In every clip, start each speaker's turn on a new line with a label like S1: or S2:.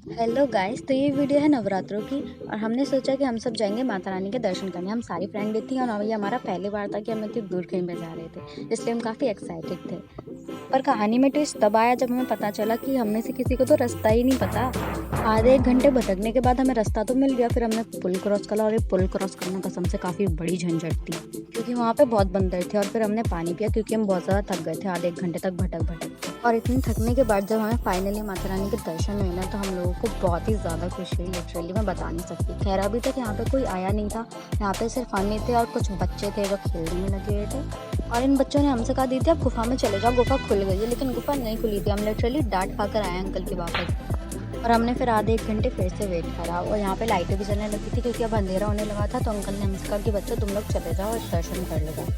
S1: Hello guys, तो ये video है नवरात्रों की। और हमने सोचा कि हम सब जाएंगे माता रानी के दर्शन करने। हम सारी फ्रेंड थी और ये हमारा पहली बार था कि हम इतनी दूर कहीं पे जा रहे थे, इसलिए हम काफ़ी एक्साइटेड थे। पर कहानी में ट्विस्ट तब आया जब हमें पता चला कि हम में से किसी को तो रास्ता ही नहीं पता। आधे 1 घंटे भटकने के बाद हमें रास्ता तो मिल गया। फिर हमने पुल क्रॉस करा और ये पुल क्रॉस करना कसम से काफ़ी बड़ी झंझट थी, क्योंकि वहाँ पे बहुत बंदर थे। और फिर हमने पानी पिया क्योंकि हम बहुत ज़्यादा थक गए थे आधे 1 घंटे तक भटक भटक के। और इतनी थकने के बाद जब हमें फाइनली माता रानी के दर्शन हुए ना, तो हम लोगों को बहुत ही ज़्यादा खुशी हुई। लिटरली मैं बता नहीं सकती। खैर अभी तक यहाँ पे कोई आया नहीं था। यहाँ पे सिर्फ हम ही थे और कुछ बच्चे थे जो खेलने में लगे हुए थे। और इन बच्चों ने हमसे कहा, दीदी आप गुफा में चले जाओ, गुफा खुल गई है। लेकिन गुफा नहीं खुली थी। हम लिटरली डांट खाकर आए अंकल की वापस। और हमने फिर आधे 1 घंटे फिर से वेट करा और यहाँ पे लाइटें भी जलने लगी थी क्योंकि अब अंधेरा होने लगा था। तो अंकल ने हमसे कहा कि बच्चों तुम लोग चले जाओ और दर्शन कर लो।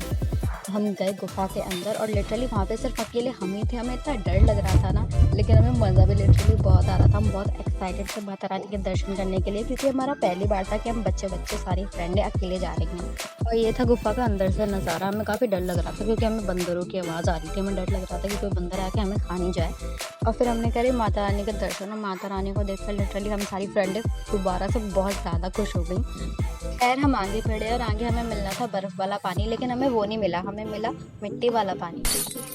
S1: हम गए गुफा के अंदर और लिटरली वहाँ पे सिर्फ अकेले हम ही थे। हमें इतना डर लग रहा था ना, लेकिन हमें मज़ा भी लिटरली बहुत आ रहा था। हम बहुत एक्साइटेड थे माता रानी के दर्शन करने के लिए, क्योंकि हमारा पहली बार था कि हम बच्चे बच्चे सारी फ्रेंडें अकेले जा रही हैं। और ये था गुफा का अंदर से नज़ारा। हमें काफ़ी डर लग रहा था क्योंकि हमें बंदरों की आवाज़ आ रही थी। हमें डर लग रहा था कि कोई बंदर आके हमें खा नहीं जाए। और फिर हमने करी माता रानी के दर्शन और माता रानी को देखकर लिटरली हम सारी फ्रेंडें दोबारा से बहुत ज़्यादा खुश हो गई। खैर हम आगे बढ़े और आगे हमें मिलना था बर्फ़ वाला पानी, लेकिन हमें वो नहीं मिला। हमें मिला मिट्टी वाला पानी,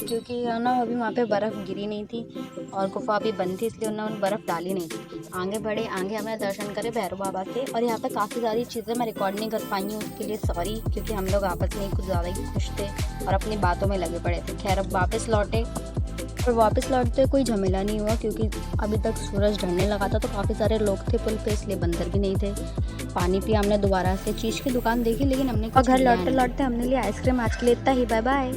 S1: क्योंकि है ना अभी वहाँ पे बर्फ़ गिरी नहीं थी और गुफा अभी बंद थी, इसलिए उन्होंने बर्फ़ डाली नहीं थी। आगे बढ़े, आगे हमने दर्शन करे भैरव बाबा के। और यहाँ पे काफ़ी सारी चीज़ें मैं रिकॉर्ड नहीं कर पाई हूँ, उसके लिए सॉरी, क्योंकि हम लोग आपस में कुछ ज़्यादा ही खुश थे और अपनी बातों में लगे पड़े थे। खैर अब वापस लौटे और वापस लौटते कोई झमेला नहीं हुआ, क्योंकि अभी तक सूरज ढलने लगा था। तो काफ़ी सारे लोग थे पुल पे, इसलिए बंदर भी नहीं थे। पानी पिया हमने, दोबारा से चीज़ की दुकान देखी, लेकिन हमने और घर लौटते लौटते हमने लिया आइसक्रीम। आज के लिए इतना ही, बाय बाय।